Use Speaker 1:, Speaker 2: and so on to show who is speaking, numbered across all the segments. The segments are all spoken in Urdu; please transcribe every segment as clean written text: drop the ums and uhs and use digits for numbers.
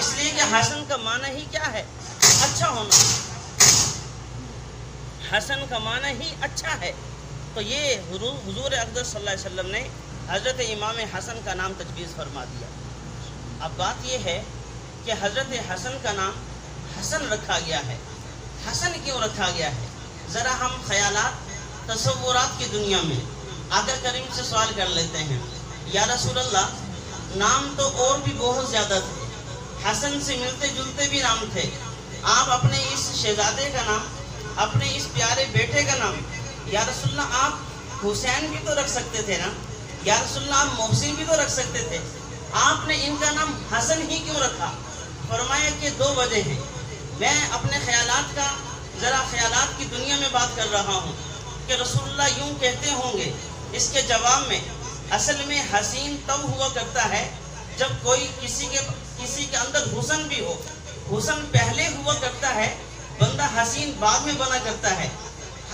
Speaker 1: اس لیے کہ حسن کا معنی ہی کیا ہے؟ اچھا ہونا. حسن کا معنی ہی اچھا ہے. تو یہ حضور اقدس صلی اللہ علیہ وسلم نے حضرت امام حسن کا نام تجویز فرما دیا. اب بات یہ ہے کہ حضرت حسن کا نام حسن رکھا گیا ہے. حسن کیوں رکھا گیا ہے؟ ذرا ہم خیالات تصورات کی دنیا میں آقا کریم سے سوال کر لیتے ہیں. یا رسول اللہ، نام تو اور بھی بہت زیادہ تھے، حسن سے ملتے جلتے بھی نام تھے. آپ اپنے اس شہزادے کا نام، اپنے اس پیارے بیٹے کا نام، یا رسول اللہ آپ حسین بھی تو رکھ سکتے تھے نا، یا رسول اللہ آپ محسن بھی تو رکھ سکتے تھے. آپ نے ان کا نام حسن ہی کیوں رکھا؟ فرمایا کہ دو وجہ ہیں. میں اپنے خیالات کا ذرا خیالات کی دنیا میں بات کر رہا ہوں کہ رسول اللہ یوں کہتے ہوں گے. اس کے جواب میں اصل میں حسین تب ہوا کرتا ہے جب کوئی کسی کے اندر حسن بھی ہو. حسن پہلے ہوا کرتا ہے، بندہ حسین بعد میں بنا کرتا ہے.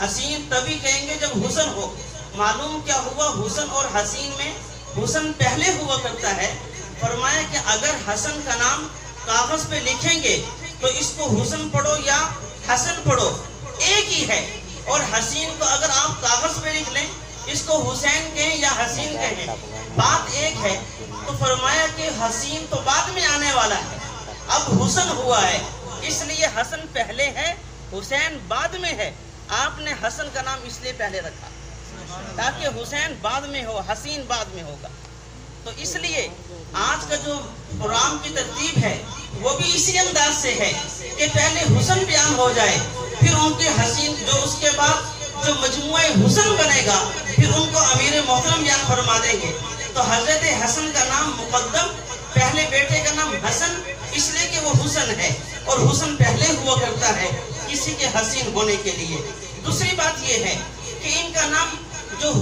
Speaker 1: حسین تبھی کہیں گے جب حسن ہو. معلوم کیا ہوا؟ حسن اور حسین میں حسن پہلے ہوا کرتا ہے. فرمایا کہ اگر حسن کا نام کاغذ پہ لکھیں گے تو اس کو حسن پڑھو یا حسن پڑھو ایک ہی ہے. اور حسین کو اگر آپ کاغذ پہ لکھ لیں، اس کو حسین کہیں یا حسین کہیں، بات ایک ہے. تو فرمایا کہ حسین تو بعد میں آنے والا ہے، اب حسن ہوا ہے. اس لیے حسن پہلے ہے، حسین بعد میں ہے. آپ نے حسن کا نام اس لیے پہلے رکھا تاکہ حسین بعد میں ہو، حسین بعد میں ہوگا. تو اس لیے آج کا جو پروگرام کی ترتیب ہے وہ بھی اسی انداز سے ہے کہ پہلے حسن بیان ہو جائے، پھر ان کے حسین جو اس کے بعد جو مجموعہ حسن بنے گا پھر ان کو امیر محترم بیان فرما دیں گے. تو حضرت حسن کا نام مقدم، پہلے بیٹے کا نام حسن، اس لیے کہ وہ حسن ہے اور حسن پہلے ہوا کرتا ہے کسی کے حسین ہونے کے لیے. دوسری بات یہ ہے کہ ان کا نام جو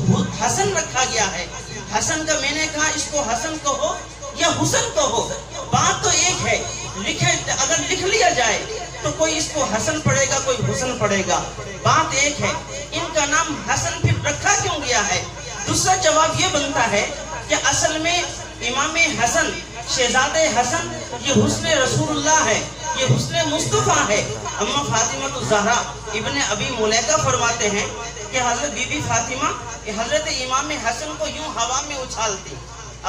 Speaker 1: حسن رکھا گیا ہے، حسن کا میں نے کہا اس کو حسن کہو یا حسن کہو، بات تو ایک ہے. اگر لکھ لیا جائے تو کوئی اس کو حسن پڑھے گا، کوئی حسن پڑھے گا، بات ایک ہے. ان کا نام حسن پھر رکھا کیوں گیا ہے؟ دوسرا جواب یہ بنتا ہے کہ اصل میں امام حسن، شہزادے حسن، یہ حسن رسول اللہ ہے، یہ حسن مصطفیٰ ہے. اما فاطمہ الزہرا ابن ابی ملیکہ فرماتے ہیں کہ حضرت بی بی فاطمہ حضرت امام حسن کو یوں ہوا میں اچھالتی،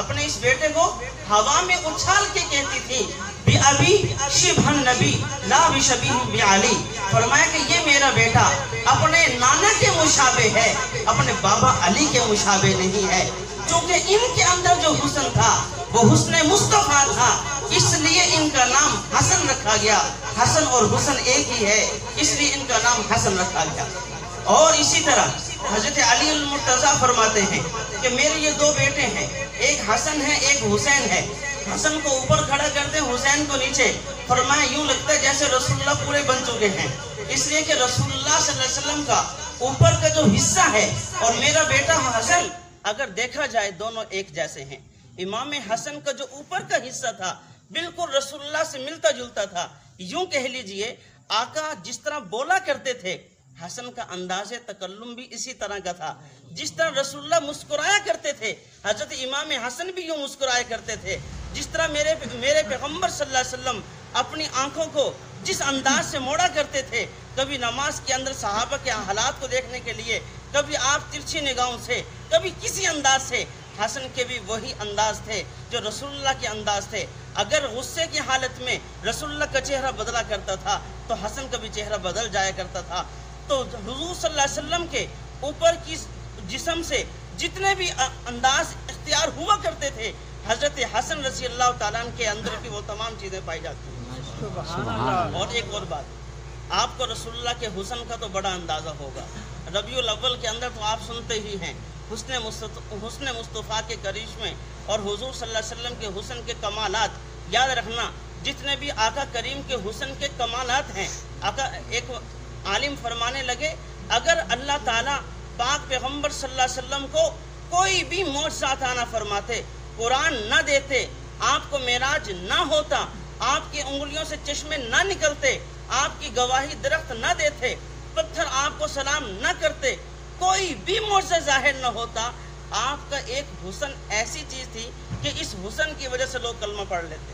Speaker 1: اپنے اس بیٹے کو ہوا میں اچھال کے کہتی تھی بی ابی شبہ النبی لا بشبیہ بعلی. فرمایا کہ یہ میرا بیٹا اپنے نانا کے مشابہ ہے، اپنے بابا علی کے مشابہ نہیں ہے. چونکہ ان کے اندر جو حسن تھا وہ حسن مصطفیٰ تھا، اس لیے ان کا نام حسن رکھا گیا. حسن اور حسن ایک ہی ہے، اس لیے ان کا نام حسن رکھا گیا. اور اسی طرح حضرت علی المرتضیٰ فرماتے ہیں کہ میرے یہ دو بیٹے ہیں، ایک حسن ہے ایک حسین ہے. حسن کو اوپر کھڑا کرتے ہیں، حسین کو نیچے. فرمایا یوں لگتا ہے جیسے رسول اللہ پورے بن چکے ہیں، اس لیے کہ رسول اللہ صلی اللہ علیہ وسلم کا اوپر کا جو حصہ ہے اور میرا بیٹا حسن، اگر دیکھا جائے دونوں ایک جیسے ہیں. امام حسن کا جو اوپر کا حصہ تھا بالکل رسول اللہ سے ملتا جلتا تھا. یوں کہہ لیجئے آقا جس طرح بولا کرتے تھے، حسن کا انداز تکلم بھی اسی طرح کا تھا. جس طرح رسول اللہ مسکرایا کرتے تھے، حضرت امام حسن بھی یوں مسکرایا کرتے تھے. جس طرح میرے پیغمبر صلی اللہ علیہ وسلم اپنی آنکھوں کو جس انداز سے موڑا کرتے تھے، کبھی نماز کے اندر صحابہ کے حالات کو دیکھنے کے لیے، کبھی آپ ترچھی نگاہوں سے، کبھی کسی انداز سے، حسن کے بھی وہی انداز تھے جو رسول اللہ کے انداز تھے. اگر غصے کی حالت میں رسول اللہ کا چہرہ بدلا کرتا تھا تو حسن کا بھی چہرہ بدل جایا کرتا تھا. تو حضور صلی اللہ علیہ وسلم کے اوپر کی جسم سے جتنے بھی انداز اختیار ہوا کرتے تھے، حضرت حسن رضی اللہ تعالیٰ عنہ کے اندر بھی وہ تمام چیزیں پائی جاتی ہیں. اور ایک اور بات، آپ کو رسول اللہ کے حسن کا تو بڑا اندازہ ہوگا. ربیع الاول کے اندر تو آپ سنتے ہی ہیں حسن مصطفیٰ کے کرشمے اور حضور صلی اللہ علیہ وسلم کے حسن کے کمالات. یاد رکھنا جتنے بھی آقا کریم کے حسن کے کمالات ہیں، آقا ایک عالم فرمانے لگے اگر اللہ تعالیٰ پاک پیغمبر صلی اللہ علیہ وسلم کو کوئی بھی معجزہ عطا نہ فرماتے، قرآن نہ دیتے، آپ کو معراج نہ ہوتا، آپ کی انگلیوں سے چشمے نہ نکلتے، آپ کی گواہی درخت نہ دیتے، پتھر آپ کو سلام نہ کرتے، کوئی بھی معجزہ ظاہر نہ ہوتا، آپ کا ایک حسن ایسی چیز تھی کہ اس حسن کی وجہ سے لوگ کلمہ پڑھ لیتے.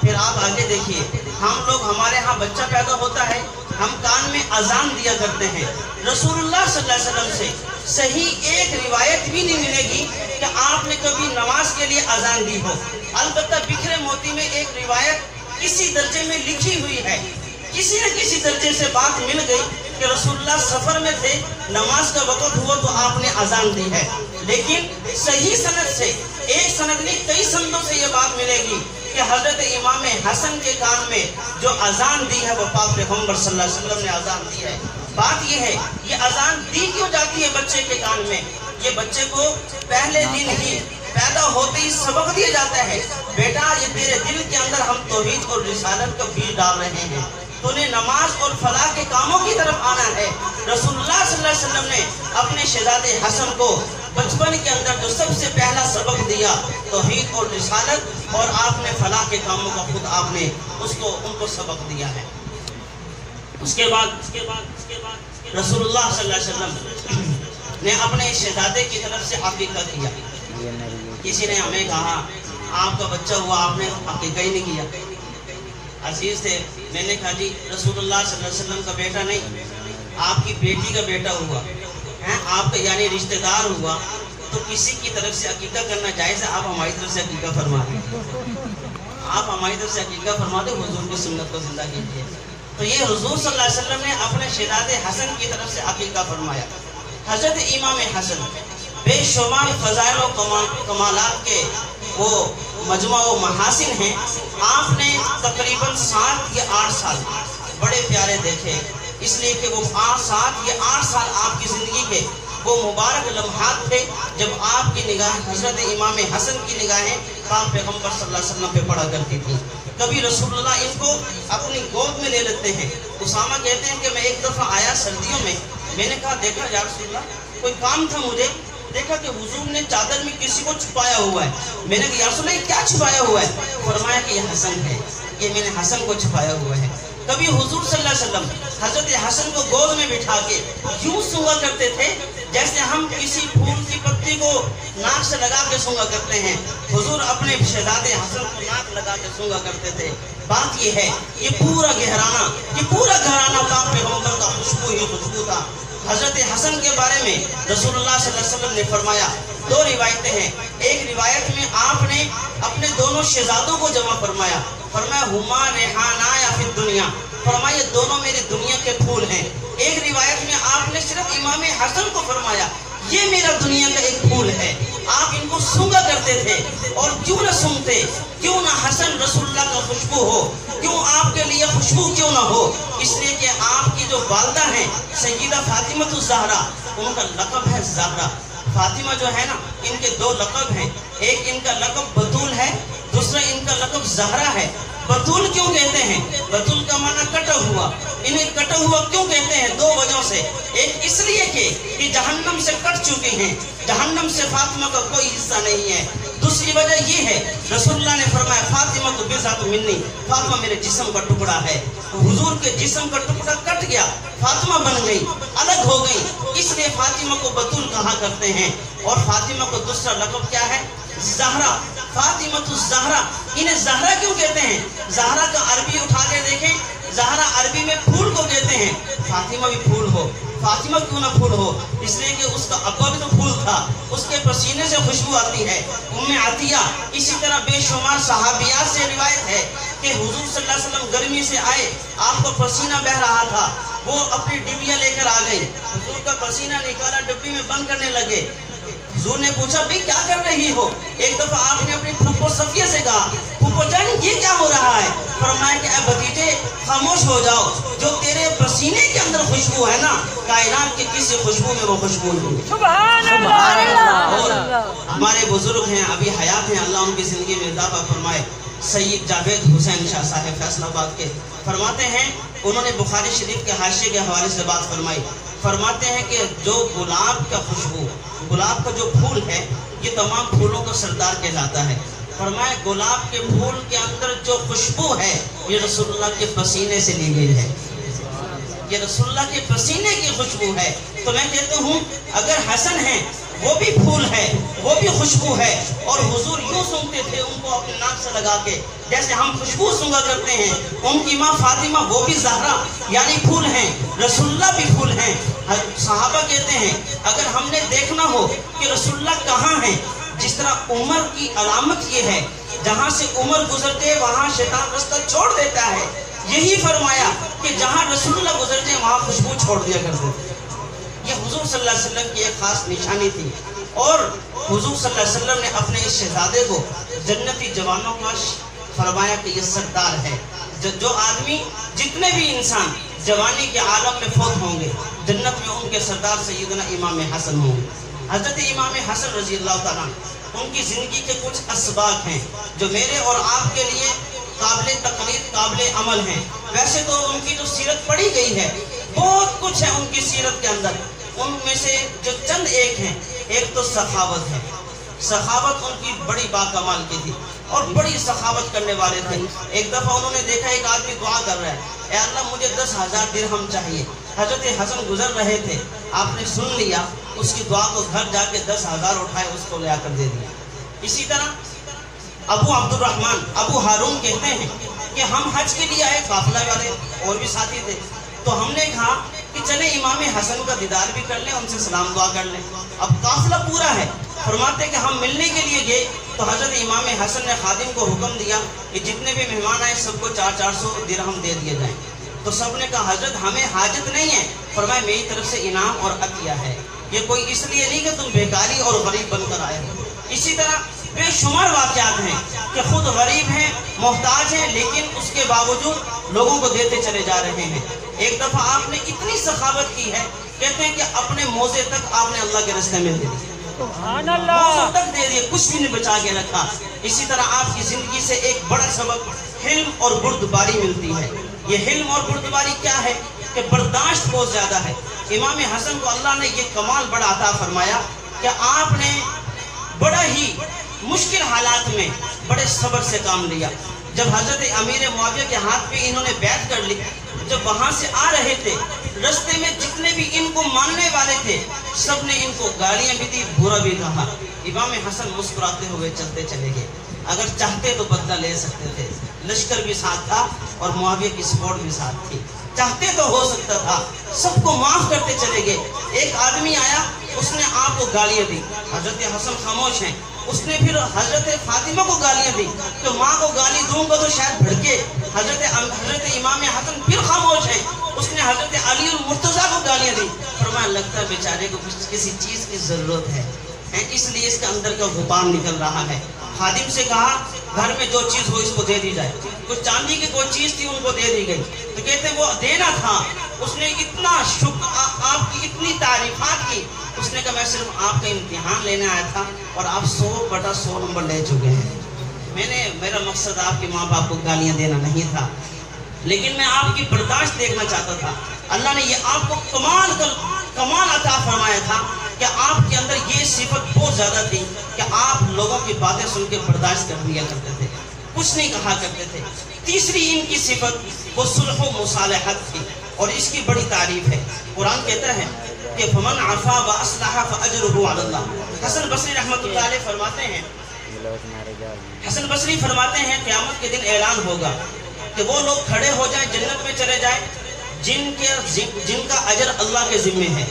Speaker 1: پھر آپ آگے دیکھیے، ہم لوگ ہمارے ہاں بچہ پیدا ہوتا ہے، ہم کان میں اذان دیا کرتے ہیں۔ رسول اللہ صلی اللہ علیہ وسلم سے صحیح ایک روایت بھی نہیں ملے گی کہ آپ نے کبھی نماز کے لیے اذان دی ہو۔ البتہ بکھرے موتی میں ایک روایت کسی درجے میں لکھی ہوئی ہے، کسی نہ کسی درجے سے بات مل گئی کہ رسول اللہ سفر میں تھے، نماز کا وقت ہوا تو آپ نے اذان دی ہے، لیکن صحیح سند سے، ایک سند نہیں کئی سندوں سے یہ بات ملے گی کہ حضرت امام حسن کے کان میں جو اذان دی ہے وہ پاک پیغمبر صلی اللہ علیہ وسلم نے اذان دی ہے۔ بات یہ ہے، یہ اذان دی کیوں جاتی ہے بچے کے کان میں؟ یہ بچے کو پہلے دن ہی پیدا ہوتے ہی سبق دیا جاتا ہے، بیٹا یہ تیرے دل کے اندر ہم توحید اور رسالت کا بیج ڈال رہے ہیں، تو نے نماز اور فلاح کے کاموں کی طرف آنا ہے۔ رسول اللہ صلی اللہ علیہ وسلم نے اپنے شہزادے حسن کو بچپن کے اندر جو سب سے پہلا سبق دیا توحید اور رسالت، اور آپ نے فلاح کے کاموں کا خود آپ نے ان کو سبق دیا ہے۔ اس کے بعد رسول اللہ صلی اللہ علیہ وسلم نے اپنے شہزادے کی طرف سے عقیقہ کیا۔ کسی نے ہمیں کہا آپ کا بچہ ہوا آپ نے عقیقہ ہی نہیں کیا۔ عزیز تھے، میں نے کہا جی رسول اللہ صلی اللہ علیہ وسلم کا بیٹا نہیں، آپ کی بیٹی کا بیٹا ہوا، آپ کا یعنی رشتہ دار ہوا، تو کسی کی طرف سے عقیقہ کرنا جائز ہے؟ آپ ہماری طرف سے عقیقہ فرما دیں، آپ ہماری طرف سے عقیقہ فرما دیں، حضور کی سنت کو زندہ کیجیے۔ تو یہ حضور صلی اللہ علیہ وسلم نے اپنے شہزادے حسن کی طرف سے عقیقہ فرمایا۔ حضرت امام حسن بے شمار فضائل و کمالات کے وہ مجموعہ و محاسن ہیں۔ آپ نے تقریباً 7 یا 8 سال بڑے پیارے دیکھے، اس لیے کہ وہ 7 یا 8 سال آپ کی زندگی کے وہ مبارک لمحات تھے جب آپ کی نگاہ حضرت امام حسن کی نگاہیں پاک پیغمبر صلی اللہ علیہ وسلم پہ پڑا کرتی تھی۔ کبھی رسول اللہ ان کو اپنی گود میں لے لیتے ہیں۔ اسامہ کہتے ہیں کہ میں ایک دفعہ آیا سردیوں میں نے کہا دیکھا یا رسول اللہ کوئی کام تھا مجھے، دیکھا کہ حضور نے چادر میں کسی کو چھپایا ہوا ہے۔ میں نے کہا یا رسول اللہ کیا چھپایا ہوا ہے؟ فرمایا کہ یہ حسن ہے، یہ میں نے حسن کو چھپایا ہوا ہے۔ کبھی حضور صلی اللہ علیہ وسلم حضرت حسن کو گود میں بٹھا کے یوں سونگا کرتے تھے جیسے ہم کسی پھول کی پتی کو ناک سے لگا کے سونگا کرتے ہیں، حضور اپنے شہزادے حسن کو ناک لگا کے سونگا کرتے تھے۔ بات یہ ہے یہ پورا گھرانہ پاک پیغمبر کا خوشبو ہی خوشبو تھا۔ حضرت حسن کے بارے میں رسول اللہ صلی اللہ علیہ وسلم نے فرمایا، 2 روایتیں ہیں، ایک روایت میں آپ نے اپنے دونوں شہزادوں کو جمع فرمایا، فرمایا ہما ریحانہ یا فی الدنیا، فرمایا یہ دونوں میری دنیا کے پھول ہیں۔ ایک روایت میں آپ نے صرف امام حسن کو فرمایا یہ میرا دنیا کا ایک پھول ہے۔ آپ ان کو سونگا کرتے تھے، اور کیوں نہ سونگتے، کیوں نہ حسن رسول اللہ کا خوشبو ہو، کیوں آپ کے لیے خوشبو کیوں نہ ہو؟ اس لیے کہ آپ کی جو والدہ ہیں سیدہ فاطمہ الزہرا، ان کا لقب ہے زہرا۔ فاطمہ جو ہے نا، ان کے 2 لقب ہیں، ایک ان کا لقب بطول ہے، دوسرا ان کا لقب زہرا ہے۔ بطول کیوں کہتے ہیں؟ بطول کا معنی کٹا ہوا، انہیں کٹا ہوا کیوں کہتے ہیں؟ 2 وجہوں سے، ایک اس لیے کہ جہنم سے کٹ چکے ہیں، جہنم سے فاطمہ کا کوئی حصہ نہیں ہے۔ دوسری وجہ یہ ہے رسول اللہ نے فرمایا فاطمہ تو بضعۃ منی، فاطمہ میرے جسم کا ٹکڑا ہے۔ حضور کے جسم کا ٹکڑا کٹ گیا، فاطمہ بن گئی، الگ ہو گئی، اس لیے فاطمہ کو بطول کہا کرتے ہیں۔ اور فاطمہ کو دوسرا لقب کیا ہے؟ زہرا، فاطمہ الزہرا۔ انہیں زہرا کیوں کہتے ہیں؟ زہرا کا عربی اٹھا کے دیکھیں، زہرا عربی میں پھول کو کہتے ہیں، فاطمہ بھی پھول ہو، فاطمہ کیوں نہ پھول ہو؟ اس لیے کہ اس کا ابا بھی تو پھول تھا، اس کے پسینے سے خوشبو آتی ہے۔ ام عطیہ، اسی طرح بے شمار صحابیات سے روایت ہے کہ حضور صلی اللہ علیہ وسلم گرمی سے آئے، آپ کا پسینہ بہ رہا تھا، وہ اپنی ڈبیا لے کر آ گئی، حضور کا پسینہ نکالا، ڈبی میں بند کرنے لگے۔ حضور نے پوچھا بھئی کیا کر رہی ہو؟ ایک دفعہ آپ نے اپنی پھوپھو صفیہ سے کہا پھوپھو جان یہ کیا ہو رہا ہے؟ فرمایا کہ اے بھتیجے خاموش ہو جاؤ، جو تیرے پسینے کے اندر خوشبو ہے نا، کائنات کی کسی خوشبو میں وہ خوشبو نہیں۔
Speaker 2: سبحان اللہ۔
Speaker 1: اور ہمارے بزرگ ہیں ابھی حیات ہیں، اللہ ان کی زندگی میں اضافہ فرمائے، سید جاوید حسین شاہ صاحب فیصل آباد کے فرماتے ہیں، انہوں نے بخاری شریف کے حاشیے کے حوالے سے بات فرمائی، فرماتے ہیں کہ جو گلاب کا خوشبو، گلاب کا جو پھول ہے یہ تمام پھولوں کا سردار کہلاتا ہے۔ فرمایا گلاب کے پھول کے اندر جو خوشبو ہے یہ رسول اللہ کے پسینے سے لی گئی ہے، یہ رسول اللہ کے پسینے کی خوشبو ہے۔ تو میں کہتا ہوں اگر حسن ہیں وہ بھی پھول ہے، وہ بھی خوشبو ہے، اور حضور یوں سونگتے تھے ان کو اپنے ناک سے لگا کے جیسے ہم خوشبو سونگا کرتے ہیں۔ ان کی ماں فاطمہ وہ بھی زہرا یعنی پھول ہیں، رسول اللہ بھی پھول ہیں۔ صحابہ کہتے ہیں اگر ہم نے دیکھنا ہو کہ رسول اللہ کہاں ہیں، جس طرح عمر کی علامت یہ ہے جہاں سے عمر گزرتے وہاں شیطان رستہ چھوڑ دیتا ہے، یہی فرمایا کہ جہاں رسول اللہ گزرتے وہاں خوشبو چھوڑ دیا کرتے تھے۔ یہ حضور صلی اللہ علیہ وسلم کی ایک خاص نشانی تھی، اور حضور صلی اللہ علیہ وسلم نے اپنے اس شہزادے کو جنتی جوانوں کا فرمایا کہ یہ سردار ہے۔ جو آدمی جتنے بھی انسان جوانی کے عالم میں فوت ہوں گے جنت میں ان کے سردار سیدنا امام حسن ہوں گے۔ حضرت امام حسن رضی اللہ تعالیٰ ان کی زندگی کے کچھ اسباق ہیں جو میرے اور آپ کے لیے قابل تقلید قابل عمل ہیں۔ ویسے تو ان کی جو سیرت پڑھی گئی ہے بہت کچھ ہے ان کی سیرت کے اندر، ان میں سے جو چند ایک ہیں، ایک تو سخاوت ہے۔ سخاوت ان کی بڑی باکمال کی تھی اور بڑی سخاوت کرنے والے تھے۔ ایک دفعہ انہوں نے دیکھا ایک آدمی دعا کر رہا ہے، اے اللہ مجھے 10,000 درہم چاہیے۔ حضرت حسن گزر رہے تھے، آپ نے سن لیا، اس کی دعا کو گھر جا کے 10,000 اٹھائے اس کو لے آ کر دے دیا۔ اسی طرح ابو عبد الرحمن ابو ہارون کہتے ہیں کہ ہم حج کے لیے آئے، قافلہ والے اور بھی ساتھی تھے، تو ہم نے کہا کہ چلے امام حسن کا دیدار بھی کر لیں، ان سے سلام دعا کر لیں۔ اب قافلہ پورا ہے، فرماتے کہ ہم ملنے کے لیے گئے تو حضرت امام حسن نے خادم کو حکم دیا کہ جتنے بھی مہمان آئے سب کو 400 درہم دے دیے جائیں۔ تو سب نے کہا حضرت ہمیں حاجت نہیں ہے، فرمایا میری طرف سے انعام اور عطیہ ہے، یہ کوئی اس لیے نہیں کہ تم بیکاری اور غریب بن کر آئے ہو۔ اسی طرح بے شمار واقعات ہیں کہ خود غریب ہیں، محتاج ہیں، لیکن اس کے باوجود لوگوں کو دیتے چلے جا رہے ہیں۔ ایک دفعہ آپ نے اتنی سخاوت کی ہے، کہتے ہیں کہ اپنے موزے تک آپ نے اللہ کے راستے میں دے دیے، موزے تک دے دیے، کچھ بھی نہیں بچا کے رکھا۔ اسی طرح آپ کی زندگی سے ایک بڑا سبق حلم اور بردباری ملتی ہے۔ یہ حلم اور بردباری کیا ہے کہ برداشت بہت زیادہ ہے۔ امام حسن کو اللہ نے یہ کمال بڑا عطا فرمایا کہ آپ نے بڑا ہی مشکل حالات میں بڑے صبر سے کام لیا۔ جب حضرت امیر معاویہ کے ہاتھ پہ انہوں نے بیعت کر لی، جب وہاں سے آ رہے تھے رستے میں جتنے بھی ان کو ماننے والے تھے سب نے ان کو گالیاں بھی دی، برا بھی کہا۔ امام حسن مسکراتے ہوئے چلتے چلے گئے، اگر چاہتے تو بدلہ لے سکتے تھے، لشکر بھی ساتھ تھا اور معاویہ کی سپورٹ بھی ساتھ تھی، چاہتے تو ہو سکتا تھا، سب کو معاف کرتے چلے گئے۔ ایک آدمی آیا، اس نے آپ کو گالیاں دی، حضرت حسن خاموش ہیں، اس نے پھر حضرت فاطمہ کو گالیاں دی کہ ماں کو گالی دوں گا تو شاید بھڑکے۔ حضرت امام حسن پھر خاموش ہیں، اس نے حضرت علی المرتضیٰ کو گالیاں دی، فرمایا لگتا ہے بیچارے کو کسی چیز کی ضرورت ہے، اس لیے اس کے اندر کا غبار نکل رہا ہے۔ خادم سے کہا گھر میں جو چیز ہو اس کو دے دی جائے، کچھ چاندی کی کوئی چیز تھی ان کو دے دی گئی، تو کہتے وہ دینا تھا، اس نے اتنا آپ کی اتنی تعریفات کی، اس نے کہا میں صرف آپ کا امتحان لینے آیا تھا اور آپ 100/100 نمبر لے چکے ہیں، میرا مقصد آپ کے ماں باپ کو گالیاں دینا نہیں تھا، لیکن میں آپ کی برداشت دیکھنا چاہتا تھا۔ اللہ نے یہ آپ کو کمال عطا فرمایا تھا کہ آپ کے اندر یہ صفت بہت زیادہ تھی کہ آپ لوگوں کی باتیں سن کے برداشت کر لیا کرتے تھے، کچھ نہیں کہا کرتے تھے۔ تیسری ان کی صفت وہ صلح و مصالحت تھی، اور اس کی بڑی تعریف ہے۔ قرآن کہتا ہے کہ فمن عفا واصلح فاجرہ علی اللہ۔ حسن بصری رحمۃ اللہ علیہ فرماتے ہیں، حسن بصری فرماتے ہیں قیامت کے دن اعلان ہوگا کہ وہ لوگ کھڑے ہو جائیں، جنت میں چلے جائیں جن کا اجر اللہ کے ذمے ہے۔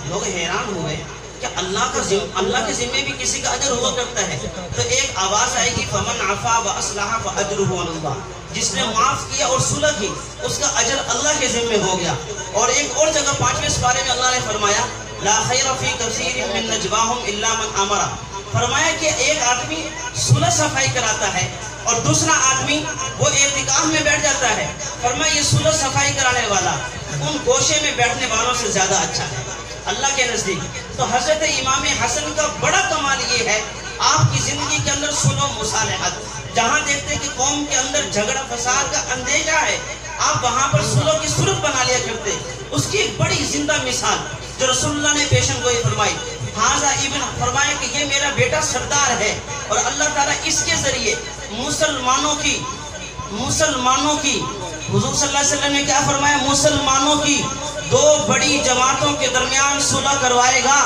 Speaker 1: لوگ حیران ہوئے کہ اللہ کے ذمے بھی کسی کا اجر ہوا کرتا ہے، تو ایک آواز آئے گی فمن عفا واصلح فاجرہ علی اللہ، جس نے معاف کیا اور صلح کی اس کا اجر اللہ کے ذمے ہو گیا۔ اور ایک اور جگہ 5ویں سپارے میں اللہ نے فرمایا لا خیر فی کثیر من نجواہم الا من امر، فرمایا کہ ایک آدمی صلح صفائی کراتا ہے اور دوسرا آدمی وہ اعتکاف میں بیٹھ جاتا ہے، فرمایا یہ صلح صفائی کرانے والا ان گوشے میں بیٹھنے والوں سے زیادہ اچھا ہے اللہ کے نزدیک۔ تو حضرت امام حسن کا بڑا کمال یہ ہے آپ کی زندگی کے اندر صلح و مصالحت، جہاں دیکھتے کہ قوم کے اندر جھگڑا فساد کا اندیشہ ہے، آپ وہاں پر صلح کی صورت بنا لیا کرتے۔ اس کی ایک بڑی زندہ مثال جو رسول اللہ نے پیشن گوئی فرمائی، حاذا ابن، فرمایا کہ یہ میرا بیٹا سردار ہے، اور اللہ تعالیٰ اس کے ذریعے مسلمانوں کی حضور صلی اللہ علیہ وسلم نے کیا فرمایا، مسلمانوں کی 2 بڑی جماعتوں کے درمیان صلح کروائے گا،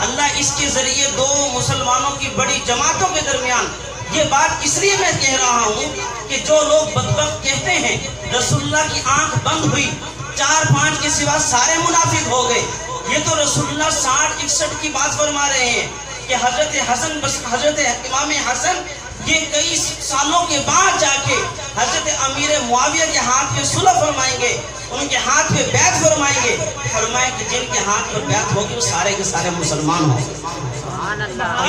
Speaker 1: اللہ اس کے ذریعے دو مسلمانوں کی بڑی جماعتوں کے درمیان یہ بات اس لیے میں کہہ رہا ہوں کہ جو لوگ بدبخت کہتے ہیں رسول اللہ کی آنکھ بند ہوئی 4-5 کے سوا سارے منافق ہو گئے، یہ تو رسول اللہ 60-61 کی بات فرما رہے ہیں کہ حضرت امام حسن یہ کئی سالوں کے بعد جا کے حضرت امیر معاویہ کے ہاتھ پہ صلح فرمائیں گے، ان کے ہاتھ پہ بیعت فرمائیں گے، فرمائیں کہ جن کے ہاتھ پر بیعت ہوگی وہ سارے کے سارے مسلمان ہوں گے۔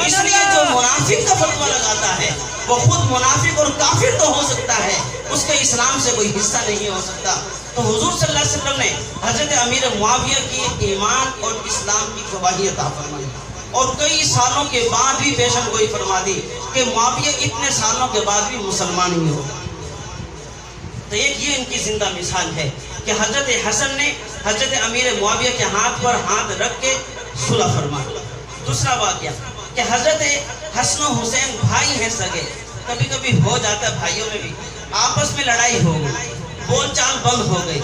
Speaker 1: اس لیے جو منافق کا فتویٰ لگاتا ہے وہ خود منافق اور کافر تو ہو سکتا ہے، اس کا اسلام سے کوئی حصہ نہیں ہو سکتا۔ تو حضور صلی اللہ علیہ وسلم نے حضرت امیر معاویہ کی ایمان اور اسلام کی گواہی عطا فرمائی اور کئی سالوں کے بعد بھی پیشن گوئی فرما دی کہ معاویہ اتنے سالوں کے بعد بھی مسلمان ہی ہو۔ تو ایک یہ ان کی زندہ مثال ہے کہ حضرت حسن نے حضرت امیر معاویہ کے ہاتھ پر ہاتھ رکھ کے صلح فرمایا۔ دوسرا واقعہ کہ حضرت حسن و حسین بھائی ہیں سگے، کبھی کبھی ہو جاتا ہے بھائیوں میں بھی آپس میں لڑائی ہو گئی، بول چال بند ہو گئی،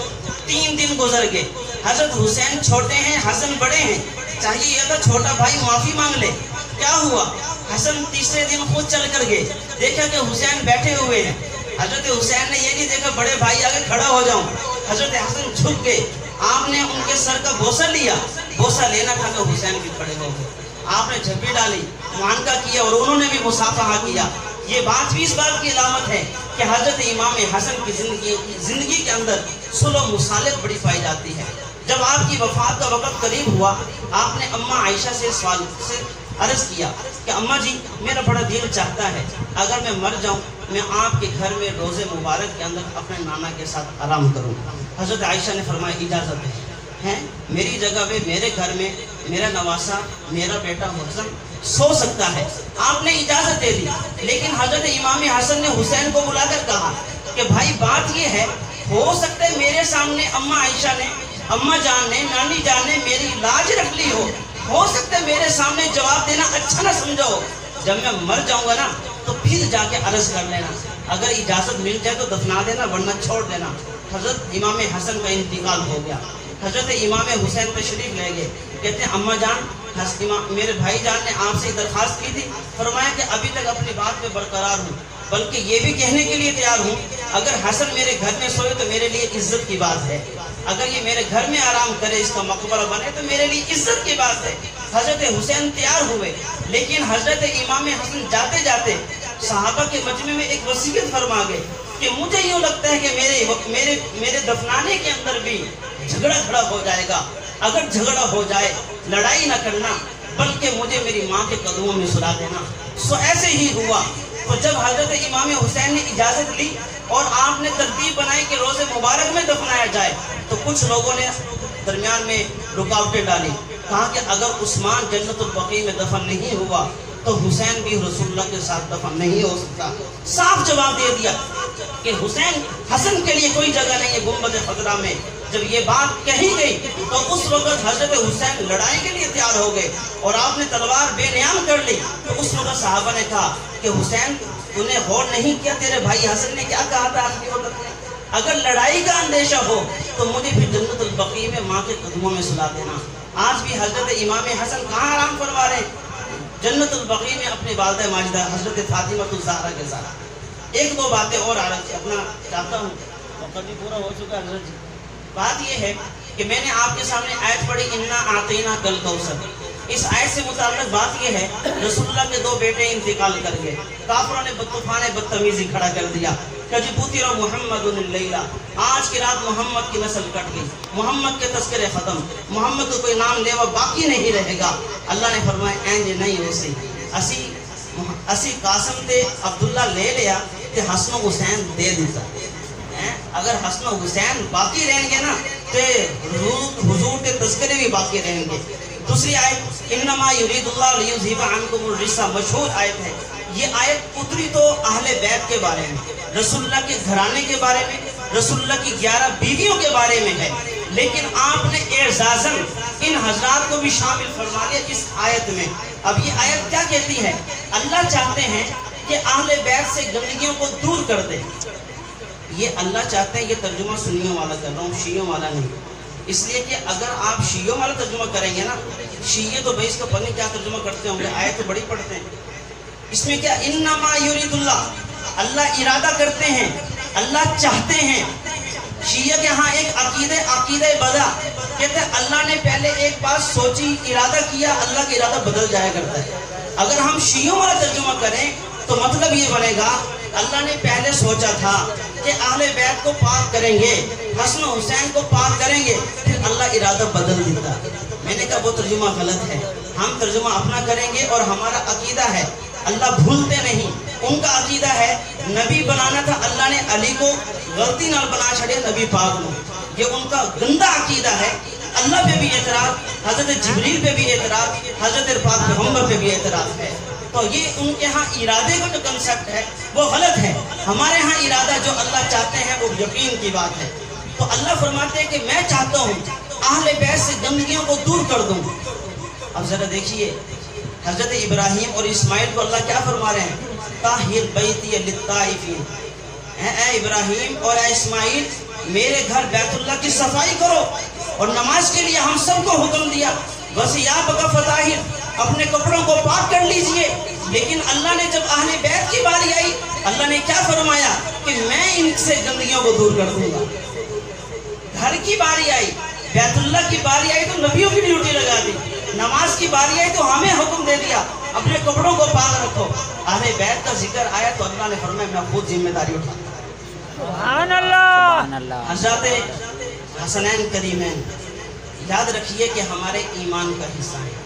Speaker 1: 3 دن گزر گئے، حضرت حسین چھوٹے ہیں حسن بڑے ہیں، چاہیے یہ تھا چھوٹا بھائی معافی مانگ لے، کیا ہوا؟ حسن تیسرے دن خود چل کر گئے، دیکھا کہ حسین بیٹھے ہوئے ہیں، حضرت حسین نے یہ نہیں دیکھا بڑے بھائی آگے کھڑا ہو جاؤں، حضرت حسن جھک گئے، آپ نے ان کے سر کا بوسہ لیا، بوسہ لینا تھا تو حسین بھی کھڑے ہو گئے، آپ نے جھپی ڈالی، معانقہ کیا اور انہوں نے بھی مصافحہ کیا۔ یہ بات بھی اس بات کی علامت ہے کہ حضرت امام حسن کی زندگی کے اندر صلح و مصالحت بڑی پائی جاتی ہے۔ جب آپ کی وفات کا وقت قریب ہوا، آپ نے اماں عائشہ سے عرض کیا کہ اماں جی میرا بڑا دل چاہتا ہے اگر میں مر جاؤں میں آپ کے گھر میں روز مبارک کے اندر اپنے نانا کے ساتھ آرام کروں۔ حضرت عائشہ نے فرمایا اجازت ہے، میری جگہ پہ میرے گھر میں میرا نواسا میرا بیٹا حسن سو سکتا ہے، آپ نے اجازت دے دی۔ لیکن حضرت امام حسن نے حسین کو بلا کر کہا کہ بھائی بات یہ ہے، ہو سکتا ہے میرے سامنے اماں عائشہ نے اماں جان نے نانی جان نے میری لاج رکھ لی ہو سکتا ہے میرے سامنے جواب دینا اچھا نہ سمجھو، جب میں مر جاؤں گا نا تو پھر جا کے عرض کر لینا، اگر اجازت مل جائے تو دفنا دینا ورنہ چھوڑ دینا۔ حضرت امام حسن کا انتقال ہو گیا، حضرت امام حسین تشریف لے گئے، کہتے ہیں اماں جان میرے بھائی جان نے آپ سے درخواست کی تھی، فرمایا کہ ابھی تک اپنی بات پہ برقرار ہوں، بلکہ یہ بھی کہنے کے لیے تیار ہوں اگر حسن میرے گھر میں سوئے تو میرے لیے عزت کی بات ہے، اگر یہ میرے گھر میں آرام کرے اس کا مقبرہ بنے تو میرے لیے عزت کی بات ہے۔ حضرت حسین تیار ہوئے، لیکن حضرت امام حسن جاتے جاتے صحابہ کے مجمع میں ایک وصیت فرما گئے کہ مجھے یوں لگتا ہے کہ میرے دفنانے کے اندر بھی جھگڑا کھڑا ہو جائے گا، اگر جھگڑا ہو جائے لڑائی نہ کرنا بلکہ مجھے میری ماں کے قدموں میں سلا دینا۔ سو ایسے ہی ہوا۔ تو جب حضرت امام حسین نے اجازت لی اور آپ نے ترتیب بنائی کہ روز مبارک میں دفنایا جائے تو کچھ لوگوں نے درمیان میں رکاوٹیں ڈالی، کہا کہ اگر عثمان جنت البقیع میں دفن نہیں ہوا تو حسین بھی رسول اللہ کے ساتھ دفن نہیں ہو سکتا۔ صاف جواب دے دیا کہ حسن کے لیے کوئی جگہ نہیں ہے گنبد خضرا میں۔ جب یہ بات کہی گئی تو اس وقت حضرت حسین لڑائی کے لیے تیار ہو گئے اور آپ نے تلوار بے نیام کر لی، تو اس وقت صحابہ نے کہا کہ حسین انہیں غور نہیں کیا تیرے بھائی حسن نے کیا کہا تھا آخری وقت میں، اگر لڑائی کا اندیشہ ہو تو مجھے بھی جنت البقیع میں ماں کے قدموں میں سلا دینا۔ آج بھی حضرت امام حسن کہاں آرام فرما رہے ہیں؟ جنت البقیع میں اپنی والدہ ماجدہ حضرت فاطمہ الزہرا کے ساتھ۔ ایک دو باتیں اور اپنا چاہتا ہوں، وقت بھی پورا ہو چکا ہے حضرت جی۔ بات یہ ہے کہ میں نے آپ کے سامنے آیت پڑھی انا اعطینا کل کوثر، اس آیت سے متعلق بات یہ ہے رسول اللہ کے 2 بیٹے انتقال کر گئے، کافروں نے طوفان بدتمیزی کھڑا کر دیا کہ پوتر محمد اللیلہ، آج کی رات محمد کی نسل کٹ گئی، محمد کے تذکرے ختم، محمد کو کوئی نام لیوا باقی نہیں رہے گا۔ اللہ نے فرمایا اینج نہیں ہو سی اسی قاسم تے عبداللہ لے لیا تے حسن و حسین دے دیتا، اگر حسن و حسین باقی رہیں گے نا تو حضور کے تذکرے بھی باقی رہیں گے۔ دوسری آیت انما یرید اللہ لیذھب عنکم الرجس، مشہور آیت ہے، یہ آیت اتری تو اہل بیت کے بارے میں، رسول اللہ کے گھرانے کے بارے میں، رسول اللہ کی 11 بیویوں کے بارے میں ہے، لیکن آپ نے اعزازاً ان حضرات کو بھی شامل فرما لیا اس آیت میں۔ اب یہ آیت کیا کہتی ہے؟ اللہ چاہتے ہیں کہ اہل بیت سے گندگیوں کو دور کر دے، یہ اللہ چاہتے ہیں، یہ ترجمہ سنیوں والا کر رہا ہوں، شیعوں والا نہیں۔ اس لیے کہ اگر آپ شیعوں والا ترجمہ کریں گے نا، شیعہ تو بھائی اس کا پتہ نہیں کیا ترجمہ کرتے ہوں گے، آیت تو بڑی پڑھتے ہیں، اس میں کیا انما یرید اللہ، اللہ ارادہ کرتے ہیں، اللہ چاہتے ہیں۔ شیعہ کے ہاں ایک عقیدہ بدا، کہتے ہیں اللہ نے پہلے ایک بات سوچی، ارادہ کیا، اللہ کا ارادہ بدل جایا کرتا ہے۔ اگر ہم شیعوں والا ترجمہ کریں تو مطلب یہ بنے گا اللہ نے پہلے سوچا تھا کہ اہل بیت کو پاک کریں گے، حسن و حسین کو پاک کریں گے، پھر اللہ ارادہ بدل دیتا۔ میں نے کہا وہ ترجمہ غلط ہے، ہم ترجمہ اپنا کریں گے، اور ہمارا عقیدہ ہے اللہ بھولتے نہیں۔ ان کا عقیدہ ہے نبی بنانا تھا، اللہ نے علی کو غلطی نہ بنا چھڑے نبی پاک کو، یہ ان کا گندا عقیدہ ہے۔ اللہ پہ بھی اعتراض، حضرت جبریل پہ بھی اعتراض، حضرت پاک پیغمبر پہ بھی اعتراض ہے۔ تو یہ ان کے ہاں ارادے کا جو کنسپٹ ہے وہ غلط ہے۔ ہمارے ہاں ارادہ جو اللہ چاہتے ہیں وہ یقین کی بات ہے۔ تو اللہ فرماتے ہیں کہ میں چاہتا ہوں اہل بیت سے گندگیوں کو دور کر دوں۔ اب ذرا دیکھیے حضرت ابراہیم اور اسماعیل کو اللہ کیا فرما رہے ہیں؟ طاہر بیتی للطائفین، اے ابراہیم اور اے اسماعیل میرے گھر بیت اللہ کی صفائی کرو، اور نماز کے لیے ہم سب کو حکم دیا وَثِيَابَكَ فَطَهِّرْ، اپنے کپڑوں کو پاک کر لیجئے۔ لیکن اللہ نے جب اہل بیت کی باری آئی، اللہ نے کیا فرمایا کہ میں ان سے گندگیوں کو دور کر دوں گا۔ گھر کی باری آئی، بیت اللہ کی باری آئی تو نبیوں کی ڈیوٹی لگا دی، نماز کی باری آئی تو ہمیں حکم دے دیا اپنے کپڑوں کو پاک رکھو۔ اہل بیت کا ذکر آیا تو اللہ نے فرمایا میں خود ذمہ داری اٹھاتا ہوں۔
Speaker 2: سبحان اللہ۔
Speaker 1: حضرت حسنین کریمین یاد رکھیے کہ ہمارے ایمان کا حصہ ہے۔